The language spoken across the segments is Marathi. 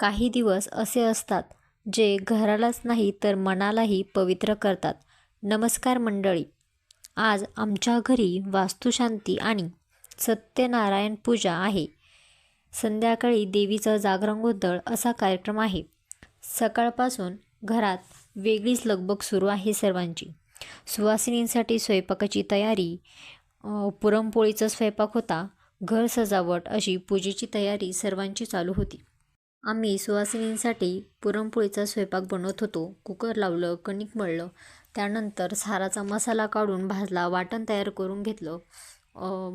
काही दिवस असे असतात जे घरालाच नाही तर मनालाही पवित्र करतात. नमस्कार मंडळी, आज आमच्या घरी वास्तुशांती आणि सत्यनारायण पूजा आहे. संध्याकाळी देवीचं जागरण गोंधळ असा कार्यक्रम आहे. सकाळपासून घरात वेगळीच लगबग सुरू आहे सर्वांची. सुवासिनींसाठी स्वयंपाकाची तयारी, पुरणपोळीचा स्वयंपाक होता, घर सजावट अशी पूजेची तयारी सर्वांची चालू होती. आम्ही सुवासिनींसाठी पुरणपोळीचा स्वयंपाक बनवत होतो. कुकर लावलं, कणिक मळलं, त्यानंतर साराचा मसाला काढून भाजला, वाटण तयार करून घेतलं,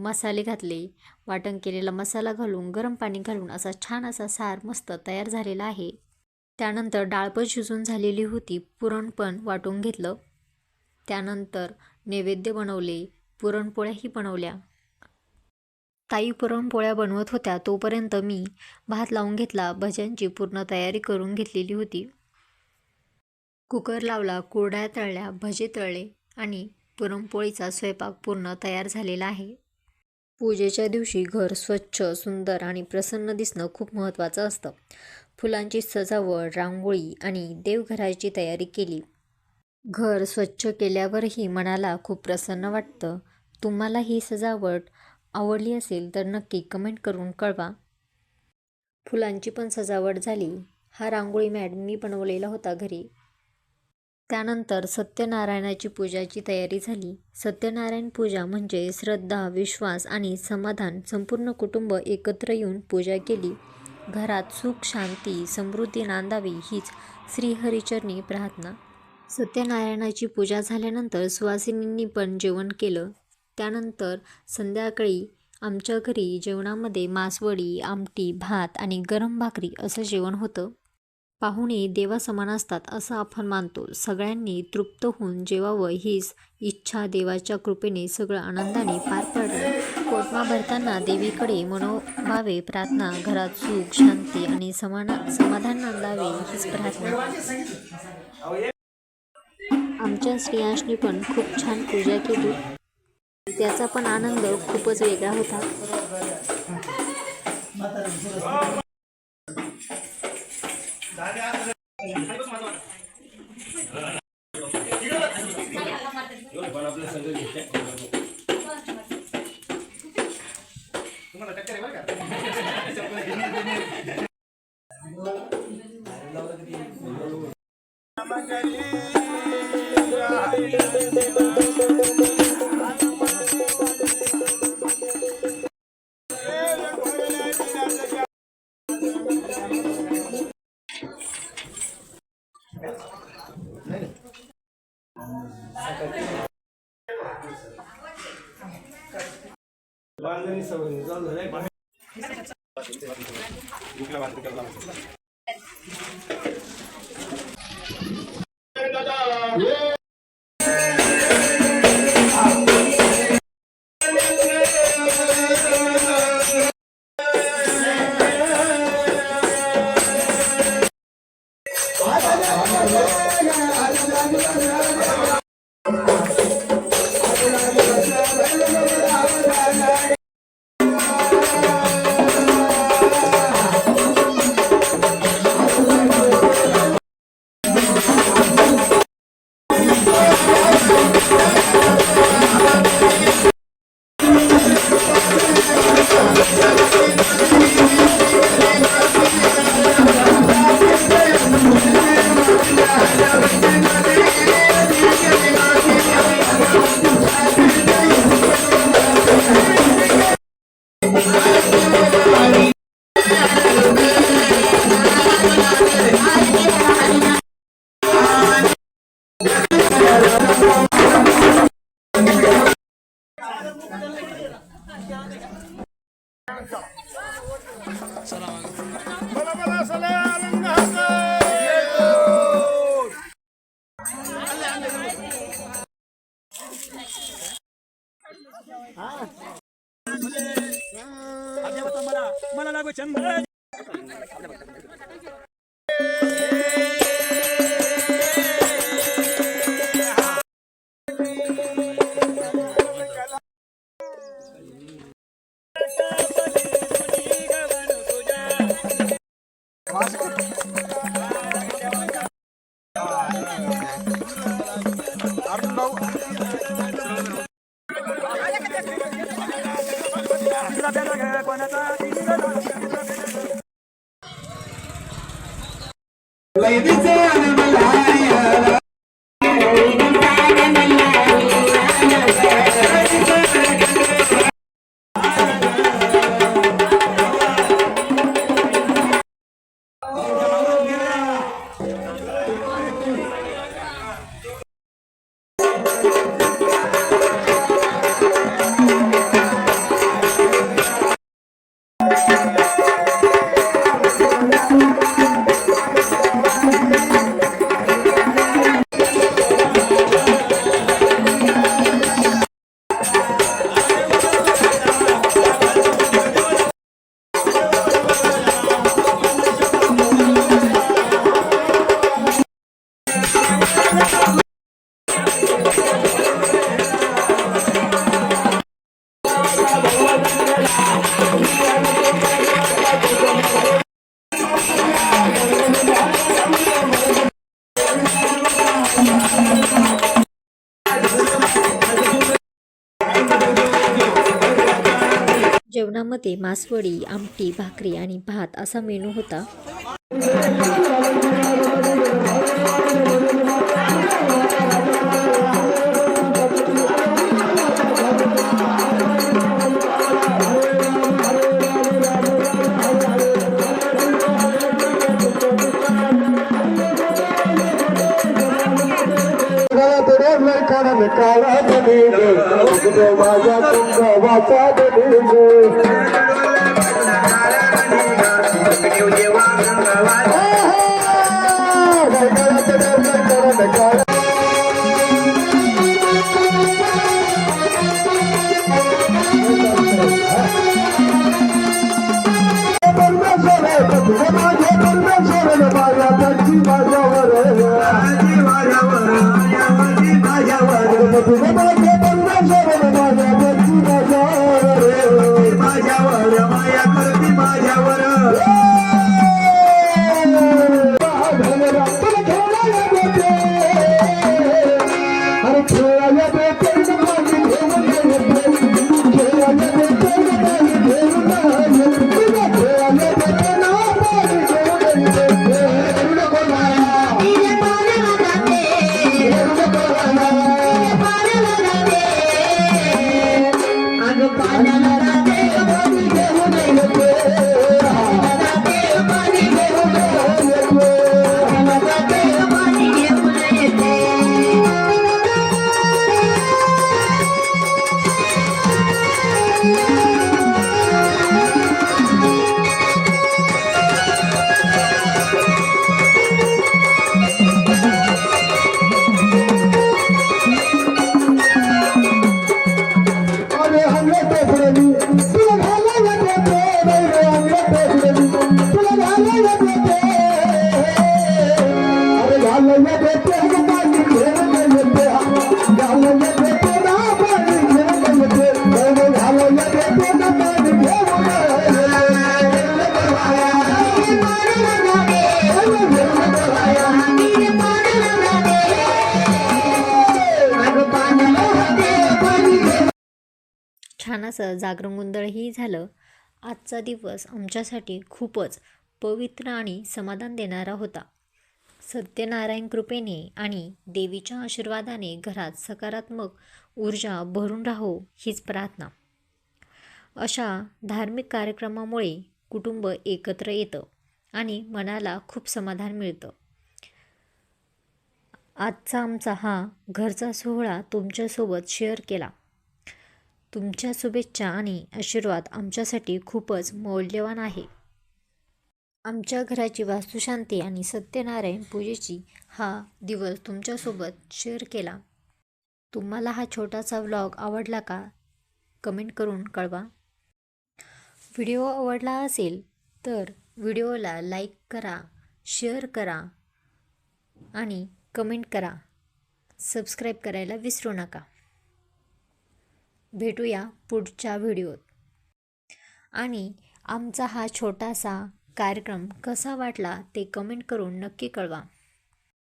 मसाले घातले, वाटण केलेला मसाला घालून गरम पाणी घालून असा छान असा सार मस्त तयार झालेला आहे. त्यानंतर डाळ पण शिजून झालेली होती, पुरण पण वाटून घेतलं. त्यानंतर नैवेद्य बनवले, पुरणपोळ्याही बनवल्या. ताई पुरणपोळ्या बनवत होत्या तोपर्यंत मी भात लावून घेतला. भज्यांची पूर्ण तयारी करून घेतलेली होती. कुकर लावला, कुरडया तळल्या, भजे तळले आणि पुरणपोळीचा स्वयंपाक पूर्ण तयार झालेला आहे. पूजेच्या दिवशी घर स्वच्छ, सुंदर आणि प्रसन्न दिसणं खूप महत्त्वाचं असतं. फुलांची सजावट, रांगोळी आणि देवघराची तयारी केली. घर स्वच्छ केल्यावरही मनाला खूप प्रसन्न वाटतं. तुम्हाला ही सजावट आवडली असेल तर नक्की कमेंट करून कळवा. फुलांची पण सजावट झाली. हा रांगोळी मॅट मी बनवलेला होता घरी. त्यानंतर सत्यनारायणाची पूजाची तयारी झाली. सत्यनारायण पूजा म्हणजे श्रद्धा, विश्वास आणि समाधान. संपूर्ण कुटुंब एकत्र येऊन पूजा केली. घरात सुख, शांती, समृद्धी नांदावी हीच श्रीहरिचरणी प्रार्थना. सत्यनारायणाची पूजा झाल्यानंतर सुवासिनींनी पण जेवण केलं. त्यानंतर संध्याकाळी आमच्या घरी जेवणामध्ये मासवडी, आमटी, भात आणि गरम भाकरी असं जेवण होतं. पाहुणे देवासमान असतात असं आपण मानतो. सगळ्यांनी तृप्त होऊन जेवावं हीच इच्छा. देवाच्या कृपेने सगळं आनंदाने पार पडलं. पोटमा भरताना देवीकडे मनोभावे प्रार्थना. घरात सुख, शांती आणि समाधान नांदावे हीच प्रार्थना. आमच्या स्त्रियांनी पण खूप छान पूजा केली. त्याचा पण आनंद खूपच वेगळा होता. मला लागू चंद्र तिसरा प्याला घ्या कोणाचा जेवणामध्ये मासवडी, आमटी, भाकरी आणि भात असा मेनू होता. छान असं जागरण गोंधळही झालं. आजचा दिवस आमच्यासाठी खूपच पवित्र आणि समाधान देणारा होता. सत्यनारायण कृपेने आणि देवीच्या आशीर्वादाने घरात सकारात्मक ऊर्जा भरून राहो हीच प्रार्थना. अशा धार्मिक कार्यक्रमामुळे कुटुंब एकत्र येतं आणि मनाला खूप समाधान मिळतं. आजचा आमचा हा घरचा सोहळा तुमच्यासोबत शेअर केला. तुमच्या शुभेच्छा आणि आशीर्वाद आमच्यासाठी खूपच मौल्यवान आहे. आमच्या घराची वास्तुशांती आणि सत्यनारायण पूजेची हा दिवस तुमच्यासोबत शेअर केला. तुम्हाला हा छोटासा व्लॉग आवडला का? कमेंट करून कळवा. व्हिडिओ आवडला असेल तर व्हिडिओला लाईक करा, शेअर करा आणि कमेंट करा. सबस्क्राईब करायला विसरू नका. भेटूया पुढच्या व्हिडिओत. आणि आमचा हा छोटासा कार्यक्रम कसा वाटला ते कमेंट करून नक्की कळवा.